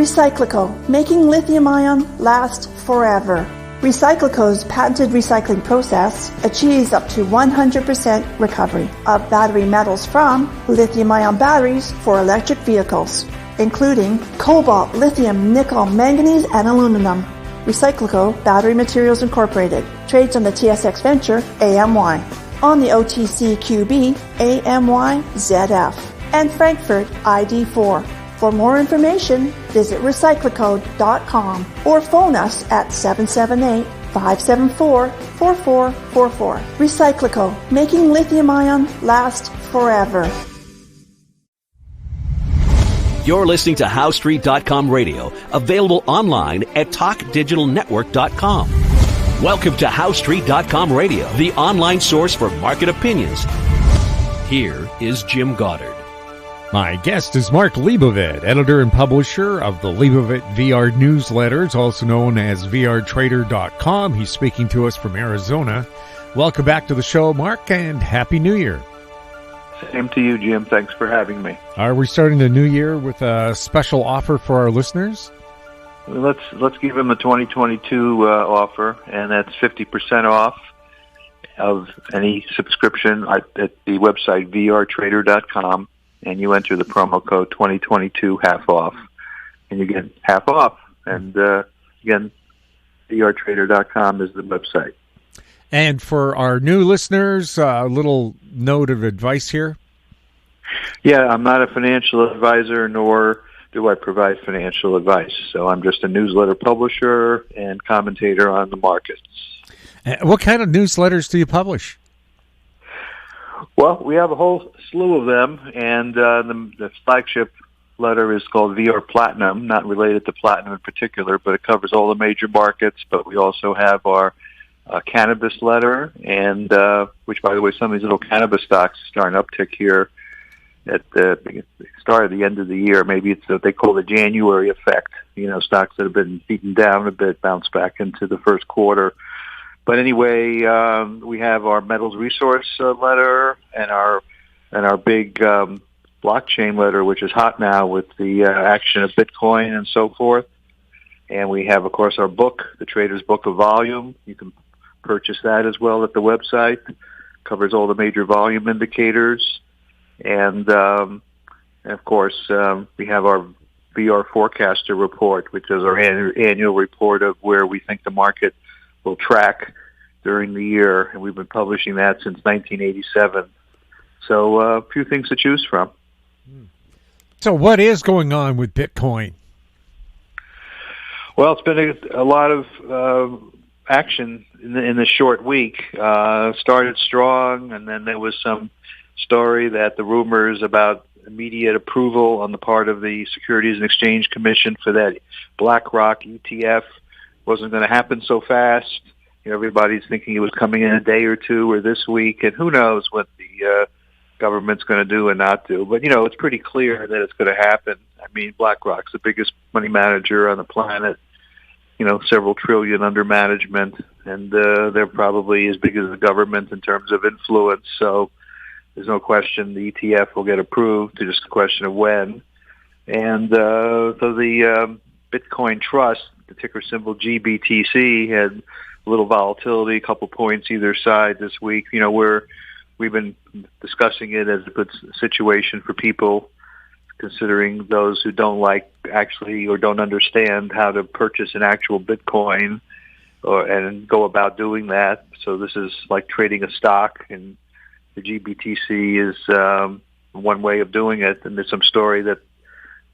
Recyclico, making lithium-ion last forever. Recyclico's patented recycling process achieves up to 100% recovery of battery metals from lithium-ion batteries for electric vehicles, including cobalt, lithium, nickel, manganese, and aluminum. Recyclico Battery Materials Incorporated trades on the TSX Venture AMY, on the OTCQB AMYZF, and Frankfurt ID4. For more information, visit recyclicode.com or phone us at 778-574-4444. Recyclico, making lithium-ion last forever. You're listening to HowStreet.com radio, available online at TalkDigitalNetwork.com. Welcome to HowStreet.com radio, the online source for market opinions. Here is Jim Goddard. My guest is Mark Leibovit, editor and publisher of the Leibovit VR newsletters, also known as VRTrader.com. He's speaking to us from Arizona. Welcome back to the show, Mark, and Happy New Year. Same to you, Jim. Thanks for having me. Are we starting the new year with a special offer for our listeners? Let's give them a 2022 offer, and that's 50% off of any subscription at the website VRTrader.com. And you enter the promo code 2022 half off, and you get half off. And again, VRTrader.com is the website. And for our new listeners, a little note of advice here. Yeah, I'm not a financial advisor, nor do I provide financial advice. So I'm just a newsletter publisher and commentator on the markets. What kind of newsletters do you publish? Well, we have a whole slew of them, and the flagship letter is called VR Platinum, not related to platinum in particular, but it covers all the major markets. But we also have our cannabis letter, and which, by the way, some of these little cannabis stocks are starting to uptick here at the start of the end of the year. Maybe it's what they call the January effect. You know, stocks that have been beaten down a bit bounce back into the first quarter. But anyway, we have our metals resource letter and our big blockchain letter, which is hot now with the action of Bitcoin and so forth. And we have, of course, our book, The Trader's Book of Volume. You can purchase that as well at the website. Covers all the major volume indicators. And of course, we have our VR Forecaster report, which is our annual report of where we think the market will track during the year, and we've been publishing that since 1987. So a few things to choose from. So what is going on with Bitcoin? Well, it's been a lot of action in the short week. Started strong, and then there was some story that the rumors about immediate approval on the part of the Securities and Exchange Commission for that BlackRock ETF wasn't going to happen so fast. You know, everybody's thinking it was coming in a day or two or this week, and who knows what the government's going to do and not do. But, you know, it's pretty clear that it's going to happen. I mean, BlackRock's the biggest money manager on the planet, you know, several trillion under management, and they're probably as big as the government in terms of influence. So there's no question the ETF will get approved. It's just a question of when. And so the Bitcoin Trust, the ticker symbol GBTC, had a little volatility, a couple points either side this week. You know, we've been discussing it as a good situation for people, considering those who don't like actually or don't understand how to purchase an actual Bitcoin and go about doing that. So this is like trading a stock, and the GBTC is one way of doing it. And there's some story that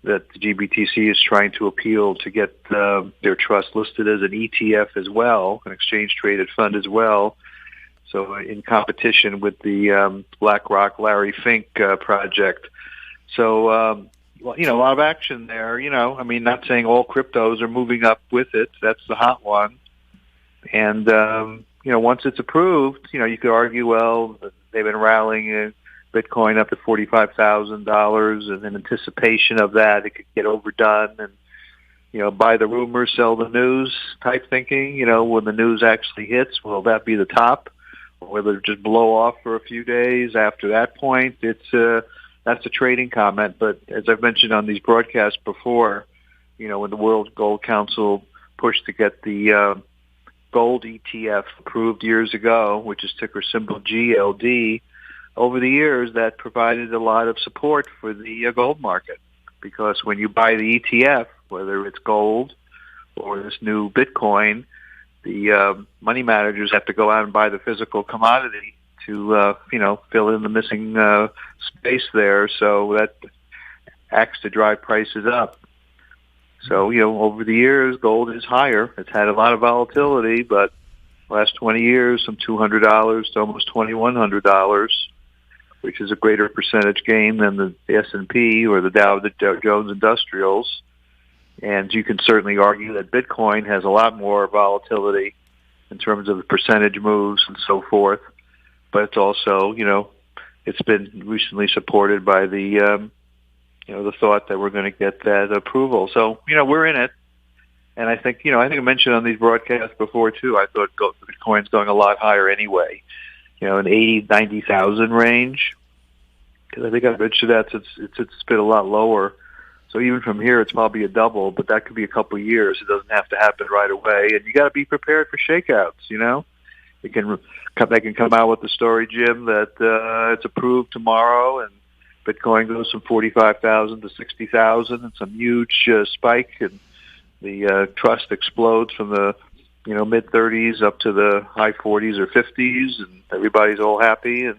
the GBTC is trying to appeal to get their trust listed as an ETF as well, an exchange-traded fund as well. So in competition with the BlackRock Larry Fink project. So, well, you know, a lot of action there. You know, I mean, not saying all cryptos are moving up with it. That's the hot one. And, you know, once it's approved, you know, you could argue, well, they've been rallying Bitcoin up to $45,000, and in anticipation of that, it could get overdone, and you know, buy the rumors, sell the news type thinking. You know, when the news actually hits, will that be the top, or will it just blow off for a few days after that point? It's that's a trading comment, but as I've mentioned on these broadcasts before, when the World Gold Council pushed to get the gold ETF approved years ago, which is ticker symbol GLD, over the years that provided a lot of support for the gold market, because when you buy the ETF, whether it's gold or this new Bitcoin, the money managers have to go out and buy the physical commodity to fill in the missing space there. So that acts to drive prices up. So, over the years, gold is higher. It's had a lot of volatility, but last 20 years, from $200 to almost $2,100, which is a greater percentage gain than the S&P or the Dow Jones Industrials. And you can certainly argue that Bitcoin has a lot more volatility in terms of the percentage moves and so forth. But it's also, it's been recently supported by the the thought that we're going to get that approval. So, we're in it. And I think, I mentioned on these broadcasts before, too, I thought Bitcoin's going a lot higher anyway, in 80, 90,000 range. Because I think I've mentioned that it's been a lot lower. So even from here, it's probably a double, but that could be a couple of years. It doesn't have to happen right away. And you got to be prepared for shakeouts, They can come out with the story, Jim, that it's approved tomorrow and Bitcoin goes from 45,000 to 60,000 and some huge spike, and the trust explodes from the mid 30s up to the high 40s or 50s, and everybody's all happy, and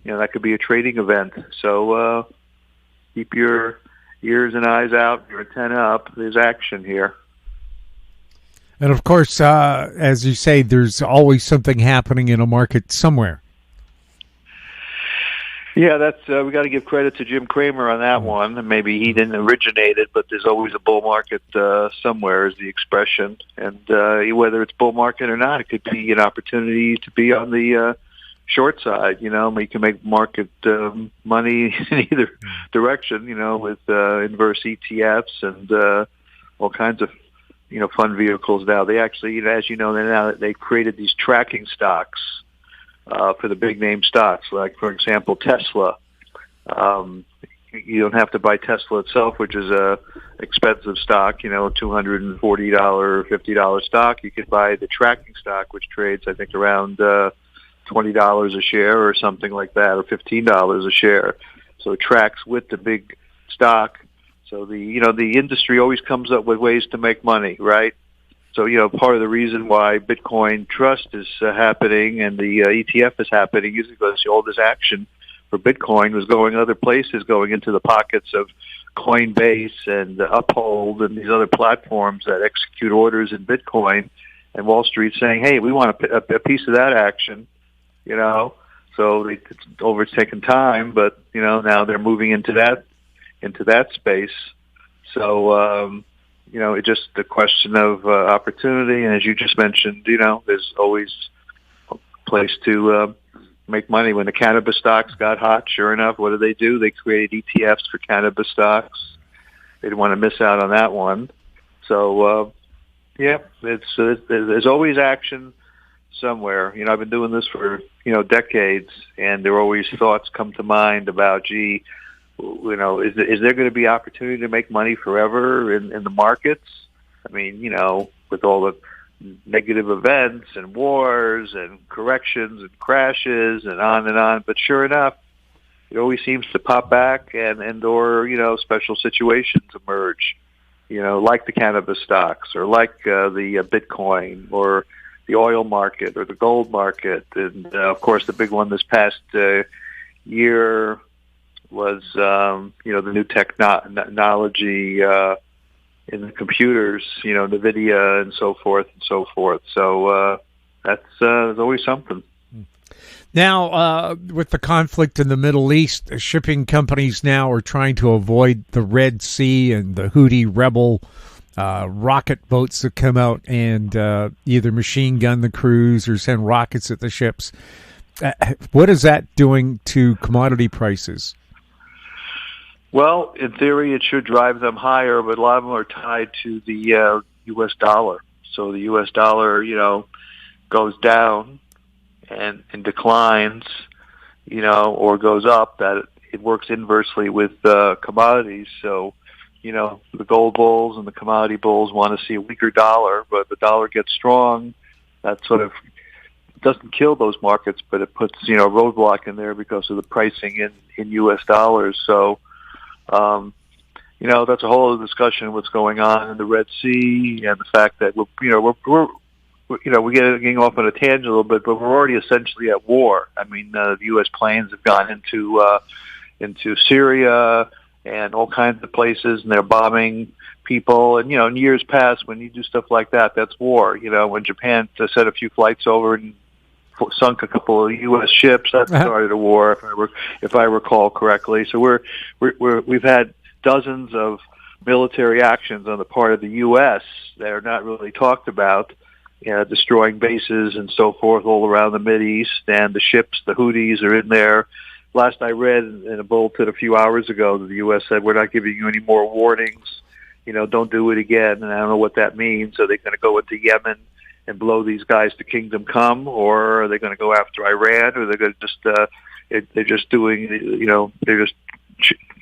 that could be a trading event. So keep your ears and eyes out, your antenna up. There's action here. And of course, as you say, there's always something happening in a market somewhere. Yeah, that's we got to give credit to Jim Cramer on that one. And maybe he didn't originate it, but there's always a bull market somewhere, is the expression. And whether it's bull market or not, it could be an opportunity to be on the short side. You can make market money in either direction. With inverse ETFs and all kinds of fund vehicles now. They actually, as now they created these tracking stocks. For the big name stocks, like, for example, Tesla. You don't have to buy Tesla itself, which is a expensive stock, $240, $50 stock. You could buy the tracking stock, which trades, I think, around $20 a share or something like that, or $15 a share. So it tracks with the big stock. So the industry always comes up with ways to make money, right? So, part of the reason why Bitcoin Trust is happening and the ETF is happening is because all this action for Bitcoin was going other places, going into the pockets of Coinbase and Uphold and these other platforms that execute orders in Bitcoin, and Wall Street saying, hey, we want a piece of that action, So it's overtaken time, but, now they're moving into that space. So, it's just a question of opportunity. And as you just mentioned, there's always a place to make money. When the cannabis stocks got hot, sure enough, what did they do? They created ETFs for cannabis stocks. They didn't want to miss out on that one. So, there's always action somewhere. I've been doing this for, decades, and there are always thoughts come to mind about, gee, is there going to be opportunity to make money forever in the markets? I mean, with all the negative events and wars and corrections and crashes and on. But sure enough, it always seems to pop back or special situations emerge, like the cannabis stocks or like the Bitcoin or the oil market or the gold market. And, of course, the big one this past year was, the new technology in the computers, NVIDIA and so forth and so forth. So that's there's always something. Now, with the conflict in the Middle East, shipping companies now are trying to avoid the Red Sea and the Houthi rebel rocket boats that come out and either machine gun the crews or send rockets at the ships. What is that doing to commodity prices? Well, in theory, it should drive them higher, but a lot of them are tied to the U.S. dollar. So the U.S. dollar, goes down and declines, or goes up. That it works inversely with commodities. So the gold bulls and the commodity bulls want to see a weaker dollar, but the dollar gets strong. That sort of doesn't kill those markets, but it puts, a roadblock in there because of the pricing in U.S. dollars. So, that's a whole other discussion, what's going on in the Red Sea and the fact that we're getting off on a tangent a little bit, but we're already essentially at war. I mean, the U.S. planes have gone into Syria and all kinds of places, and they're bombing people. And, in years past, when you do stuff like that, that's war. When Japan sent a few flights over and sunk a couple of U.S. ships, that started a war, if I recall correctly. So we've had dozens of military actions on the part of the U.S. that are not really talked about, destroying bases and so forth all around the Mideast, and the ships, the Houthis, are in there. Last I read in a bulletin a few hours ago, the U.S. said, we're not giving you any more warnings. Don't do it again. And I don't know what that means. Are they going to go into Yemen and blow these guys to kingdom come, or are they going to go after Iran, or they're going to just they're just doing, they're just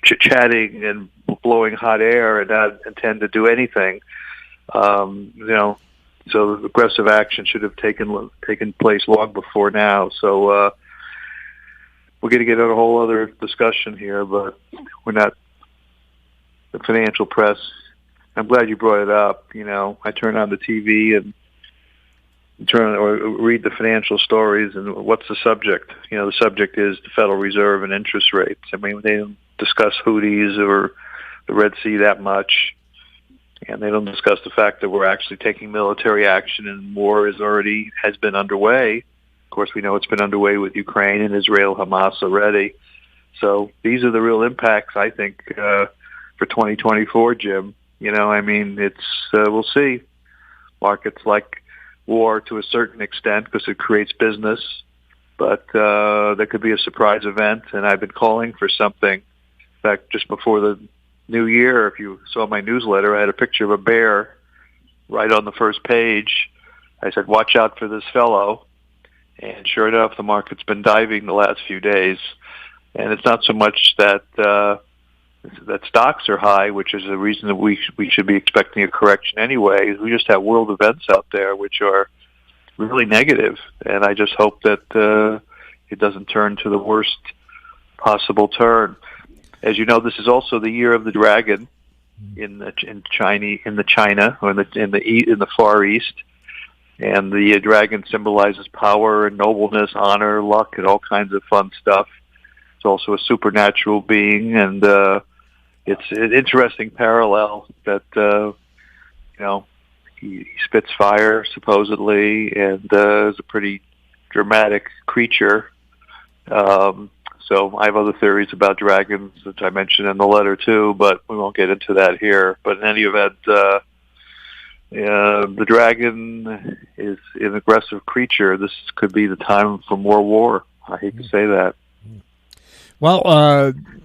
chit-chatting and blowing hot air and not intend to do anything. So aggressive action should have taken place long before now. So we're going to get on a whole other discussion here, but we're not the financial press. I'm glad you brought it up. I turn on the TV and read the financial stories, and what's the subject? The subject is the Federal Reserve and interest rates. I mean, they don't discuss Houthis or the Red Sea that much, and they don't discuss the fact that we're actually taking military action, and war has been underway. Of course, we know it's been underway with Ukraine and Israel, Hamas already. So these are the real impacts, I think, for 2024, Jim. We'll see. Markets like war to a certain extent because it creates business, but there could be a surprise event, and I've been calling for something. In fact, just before the New Year, if you saw my newsletter, I had a picture of a bear right on the first page. I said, watch out for this fellow. And sure enough, the market's been diving the last few days. And it's not so much that stocks are high, which is the reason that we should be expecting a correction anyway. We just have world events out there which are really negative. And I just hope that it doesn't turn to the worst possible turn. As you know, this is also the year of the dragon in China or in the Far East, and the dragon symbolizes power and nobleness, honor, luck, and all kinds of fun stuff. It's also a supernatural being, and it's an interesting parallel that he spits fire supposedly, and is a pretty dramatic creature. So I have other theories about dragons that I mentioned in the letter too, but we won't get into that here. But in any event, the dragon is an aggressive creature. This could be the time for more war. I hate to say that. Well,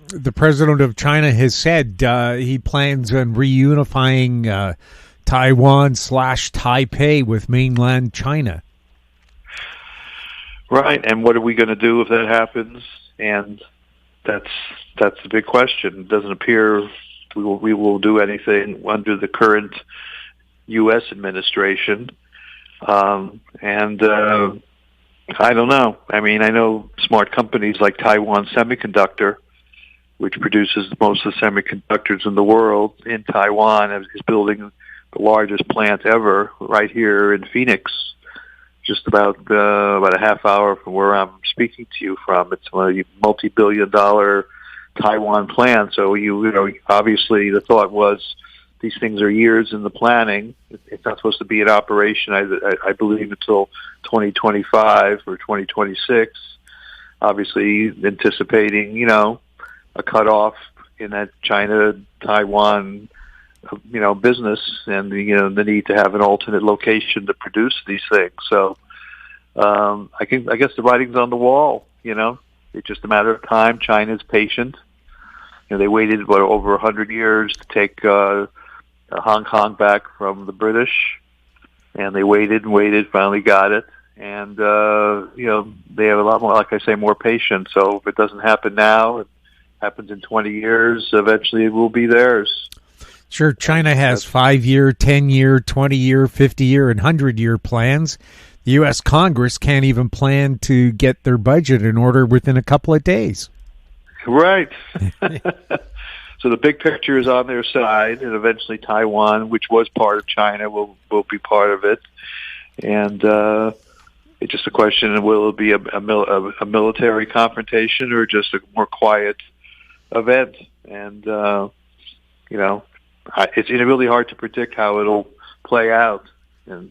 the president of China has said he plans on reunifying Taiwan/Taipei with mainland China. Right, and what are we going to do if that happens? And that's the big question. It doesn't appear we will do anything under the current U.S. administration. And I don't know. I mean, I know smart companies like Taiwan Semiconductor, which produces most of the semiconductors in the world, in Taiwan, is building the largest plant ever right here in Phoenix, just about a half hour from where I'm speaking to you from. It's a multi-billion-dollar Taiwan plant. So obviously the thought was these things are years in the planning. It's not supposed to be in operation, I believe, until 2025 or 2026. Obviously anticipating, a cutoff in that China-Taiwan business, and the need to have an alternate location to produce these things. So I guess the writing's on the wall. It's just a matter of time. China's patient. They waited over 100 years to take Hong Kong back from the British, and they waited and waited. Finally got it, and they have a lot more, like I say, more patience. So if it doesn't happen now, it happens in 20 years. Eventually, it will be theirs. Sure, China has 5-year, 10-year, 20-year, 50-year, and 100-year plans. The U.S. Congress can't even plan to get their budget in order within a couple of days. Right. So the big picture is on their side, and eventually Taiwan, which was part of China, will be part of it. And it's just a question of will it be a military confrontation or just a more quiet event? And, it's really hard to predict how it'll play out. And,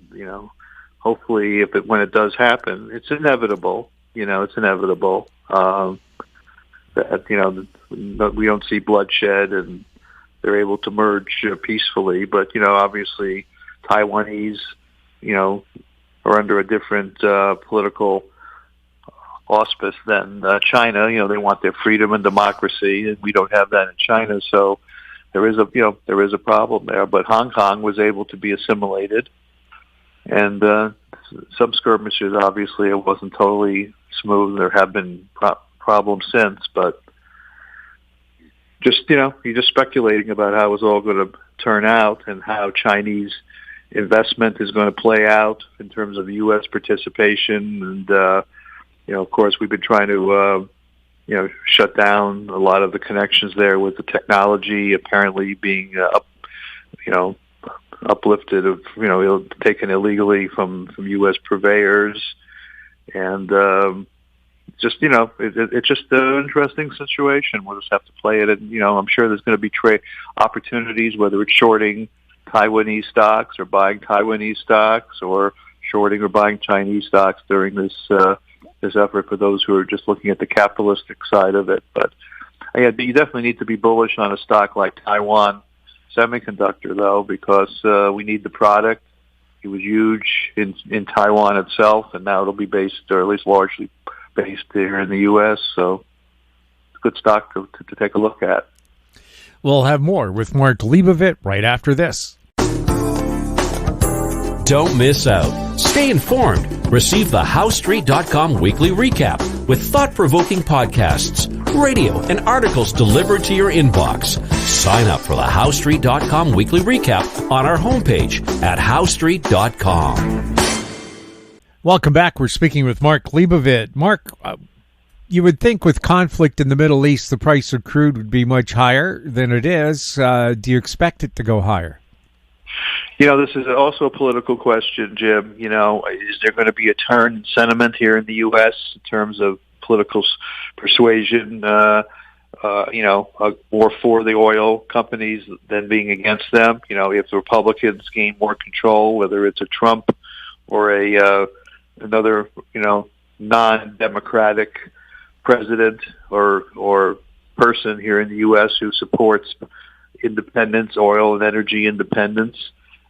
hopefully when it does happen, it's inevitable. It's inevitable. That we don't see bloodshed and they're able to merge peacefully. But obviously, Taiwanese, are under a different political auspice than China. They want their freedom and democracy, and we don't have that in China. So there is a problem there. But Hong Kong was able to be assimilated, and some skirmishes. Obviously, it wasn't totally smooth. There have been problems since, but you're just speculating about how it's all going to turn out and how Chinese investment is going to play out in terms of U.S. participation. And, of course, we've been trying to, shut down a lot of the connections there with the technology apparently being, uplifted of, taken illegally from U.S. purveyors. And, it's just an interesting situation. We'll just have to play it. And, I'm sure there's going to be trade opportunities, whether it's shorting Taiwanese stocks or buying Taiwanese stocks or shorting or buying Chinese stocks during this effort for those who are just looking at the capitalistic side of it. But you definitely need to be bullish on a stock like Taiwan Semiconductor, though, because we need the product. It was huge in Taiwan itself, and now it'll be based, or at least largely based here in the U.S., so it's a good stock to take a look at. We'll have more with Mark Leibovit right after this. Don't miss out. Stay informed. Receive the HowStreet.com weekly recap with thought-provoking podcasts, radio, and articles delivered to your inbox. Sign up for the HowStreet.com weekly recap on our homepage at HowStreet.com. Welcome back. We're speaking with Mark Leibovit. Mark, you would think with conflict in the Middle East, the price of crude would be much higher than it is. Do you expect it to go higher? This is also a political question, Jim. Is there going to be a turn in sentiment here in the U.S. in terms of political persuasion, more for the oil companies than being against them? If the Republicans gain more control, whether it's a Trump or another, non-democratic president or person here in the U.S. who supports independence, oil and energy independence,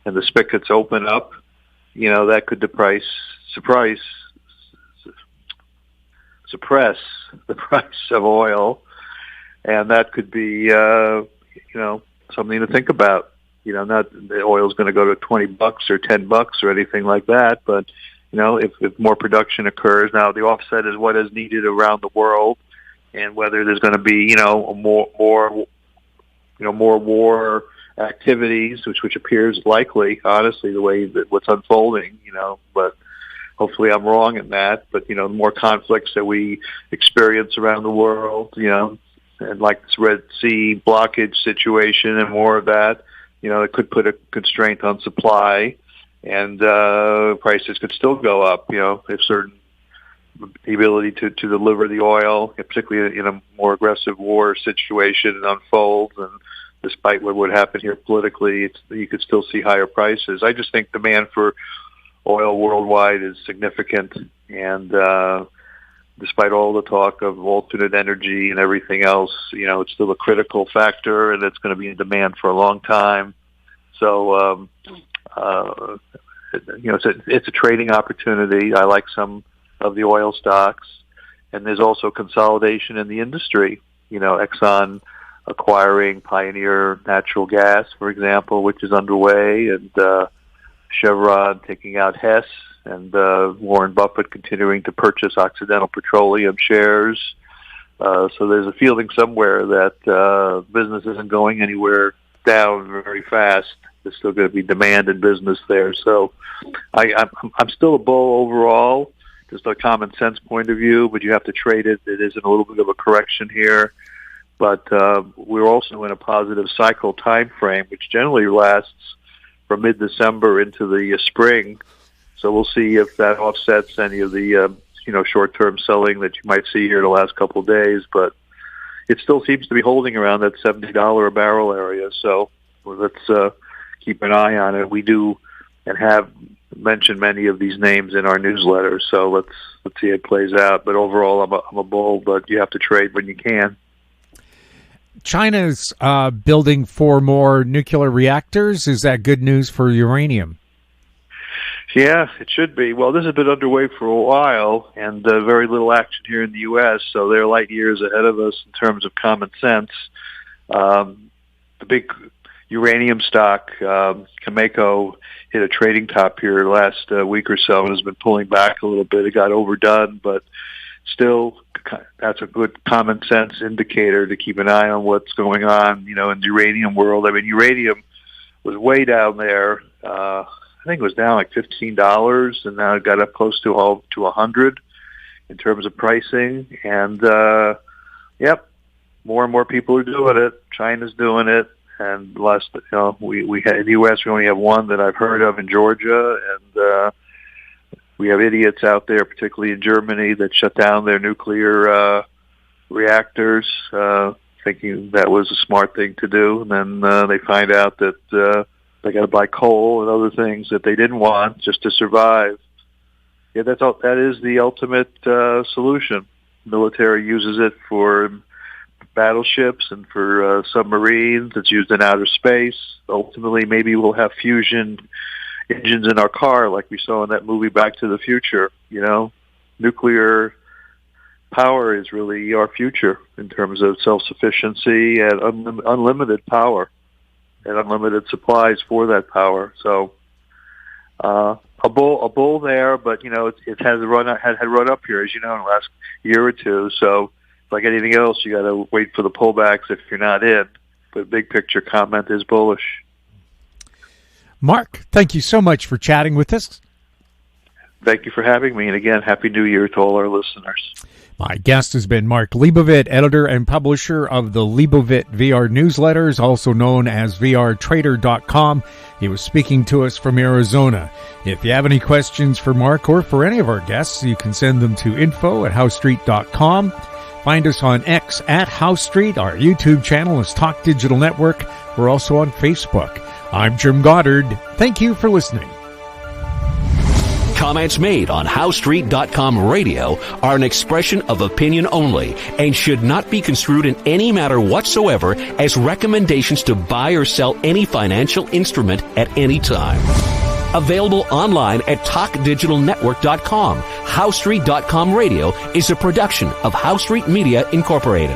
and the spigots open up, that could suppress the price of oil, and that could be, something to think about. Not the oil is going to go to $20 or $10 or anything like that, but if more production occurs. Now, the offset is what is needed around the world, and whether there's going to be, more war activities, which appears likely, honestly, the way that what's unfolding, but hopefully I'm wrong in that. But, the more conflicts that we experience around the world, and like this Red Sea blockage situation and more of that, it could put a constraint on supply, and prices could still go up, if the ability to deliver the oil, particularly in a more aggressive war situation, unfolds. And despite what would happen here politically, you could still see higher prices. I just think demand for oil worldwide is significant, and despite all the talk of alternate energy and everything else, it's still a critical factor, and it's going to be in demand for a long time. So, it's a trading opportunity. I like some of the oil stocks, and there's also consolidation in the industry. Exxon acquiring Pioneer Natural Gas, for example, which is underway, and Chevron taking out Hess, and Warren Buffett continuing to purchase Occidental Petroleum shares. So there's a feeling somewhere that business isn't going anywhere down very fast. There's still going to be demand in business there. So I'm still a bull overall, just a common sense point of view, but you have to trade it. It is in a little bit of a correction here. But we're also in a positive cycle time frame, which generally lasts from mid-December into the spring. So we'll see if that offsets any of the short-term selling that you might see here the last couple of days. But it still seems to be holding around that $70 a barrel area. So let's keep an eye on it. We do and have mentioned many of these names in our newsletter. So let's see how it plays out. But overall, I'm a bull, but you have to trade when you can. China's building 4 more nuclear reactors. Is that good news for uranium? Yeah, it should be. Well, this has been underway for a while, and very little action here in the U.S., so they're light years ahead of us in terms of common sense. The big uranium stock, Cameco, hit a trading top here last week or so and has been pulling back a little bit. It got overdone, but still, that's a good common sense indicator to keep an eye on what's going on, in the uranium world. I mean, uranium was way down there. I think it was down like $15, and now it got up close to $100 in terms of pricing. And more and more people are doing it. China's doing it, and last we had in the U.S. we only have one that I've heard of in Georgia, and we have idiots out there, particularly in Germany, that shut down their nuclear reactors, thinking that was a smart thing to do, and then they find out that they got to buy coal and other things that they didn't want just to survive. Yeah, that is the ultimate solution. Military uses it for battleships and for submarines. It's used in outer space. Ultimately, maybe we'll have fusion engines in our car like we saw in that movie Back to the Future. Nuclear power is really our future in terms of self-sufficiency and unlimited power and unlimited supplies for that power. So a bull there, but it has run up here, as you know, in the last year or two. So like anything else, you got to wait for the pullbacks if you're not in. But big picture comment is bullish. Mark, thank you so much for chatting with us. Thank you for having me, and again, Happy New Year to all our listeners. My guest has been Mark Leibovit, editor and publisher of the Leibovit VR newsletters, also known as vrtrader.com. He was speaking to us from Arizona. If you have any questions for Mark or for any of our guests, you can send them to info@housestreet.com. Find us on X @HouseStreet. Our YouTube channel is Talk Digital Network. We're also on Facebook. I'm Jim Goddard. Thank you for listening. Comments made on HouseStreet.com radio are an expression of opinion only and should not be construed in any matter whatsoever as recommendations to buy or sell any financial instrument at any time. Available online at TalkDigitalNetwork.com. HouseStreet.com radio is a production of House Street Media Incorporated.